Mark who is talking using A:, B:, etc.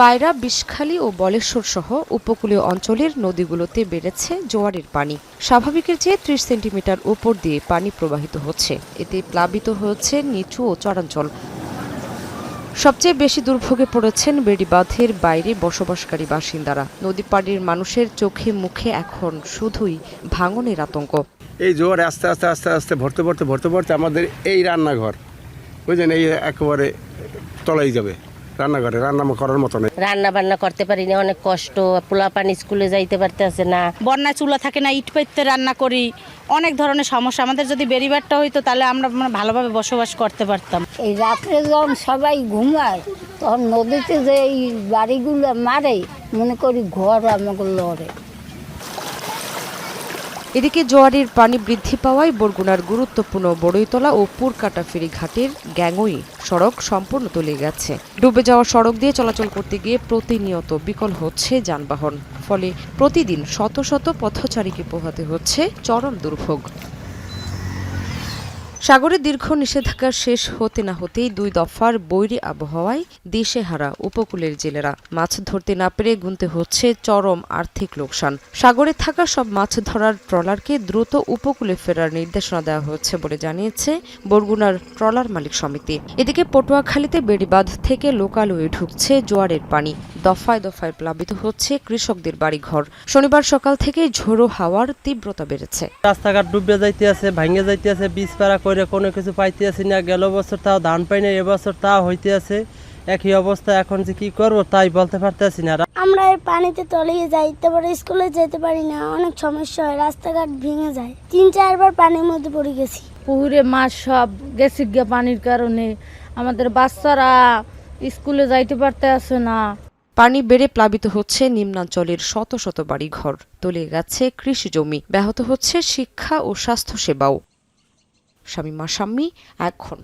A: পায়রা, বিষখালী ও বলেশ্বর সহ উপকূলীয় অঞ্চলের নদীগুলোতে বেড়েছে জোয়ারের পানি। স্বাভাবিকের চেয়ে ৩০ সেন্টিমিটার উপর দিয়ে পানি প্রবাহিত হচ্ছে। এতে প্লাবিত হয়েছে নিচু ও চরাঞ্চল। সবচেয়ে বেশি দুর্ভোগে পড়েছেন বেড়িবাঁধের বাইরে বসবাসকারী বাসিন্দারা। নদী পাড়ের মানুষের চোখে মুখে এখন শুধুই ভাঙনের আতঙ্ক।
B: এই জোয়ার আস্তে আস্তে আস্তে আস্তে ভরতে ভরতে আমাদের এই রান্নাঘর, বুঝলেন, এই একেবারে তলাই যাবে। রান্নাঘরে রান্না করার মতো নেই,
C: রান্না বান্না করতে পারি না, অনেক কষ্ট। পোলাপান স্কুলে যাইতে পারতেছে না,
D: বন্যা চুলা থাকে না, ইট পাইতে রান্না করি, অনেক ধরনের সমস্যা। আমাদের যদি বেড়িবাঁধটা হইতো তাহলে আমরা ভালোভাবে বসবাস করতে পারতাম।
E: এই রাত্রে যখন সবাই ঘুমায় তখন নদীতে যে এই বাড়িগুলো মারে, মনে করি ঘর আমাকে লড়ে।
A: এদিকে জোয়ারের পানি বৃদ্ধি পাওয়ায় বরগুনার গুরুত্বপূর্ণ বড়ইতলা ও পুরকাটা ফেরিঘাটের গ্যাংওই সড়ক সম্পূর্ণ তলিয়ে গেছে। ডুবে যাওয়া সড়ক দিয়ে চলাচল করতে গিয়ে প্রতিনিয়ত বিকল হচ্ছে যানবাহন। ফলে প্রতিদিন শত শত পথচারীকে পোহাতে হচ্ছে চরম দুর্ভোগ। সাগরে দীর্ঘ নিষেধাজ্ঞা শেষ হতে না হতেই ২ দফার বৈরী আবহাওয়ায় দিশেহারা উপকূলের জেলেরা। মাছ ধরতে না পেরে গুনতে হচ্ছে চরম আর্থিক লোকসান। সাগরে থাকা সব মাছ ধরার ট্রলারকে দ্রুত উপকূলে ফেরার নির্দেশনা দেওয়া হচ্ছে বলে জানিয়েছে বরগুনার ট্রলার মালিক সমিতি। এদিকে পটুয়াখালীতে বেড়িবাঁধ থেকে লোকালয়ে ঢুকছে জোয়ারের পানি। দফায় দফায় প্লাবিত হচ্ছে কৃষকদের বাড়িঘর। শনিবার সকাল থেকে ঝোড়ো হাওয়ার তীব্রতা বেড়েছে।
F: রাস্তাঘাট ডুবে যাইতে আছে, ভাঙে যাইতে আছে, বীজ পাড়া করে কোনো কিছু পাইতে আসি না। গেল বছর তাও ধান পাই না, এবছর তাও হইতে আছে একই অবস্থা। এখন যে কি করবো তাই বলতে পারতেছি না।
G: আমরা এই পানিতে তলিয়ে যাই, তারপরে স্কুলে যেতে পারি না, অনেক সমস্যা হয়, রাস্তাঘাট ভেঙে যায়। ৩-৪ বার পানির মধ্যে পড়ে গেছি।
H: পুকুরে মাছ সব গেছে গিয়ে পানির কারণে। আমাদের বাচ্চারা স্কুলে যাইতে পারতে আছে না।
A: পানি বেড়ে প্লাবিত হচ্ছে নিম্নাঞ্চলের শত শত বাড়িঘর, তলিয়ে গেছে কৃষি জমি, ব্যাহত হচ্ছে শিক্ষা ও স্বাস্থ্যসেবাও। শামীমা শাম্মী, এখন।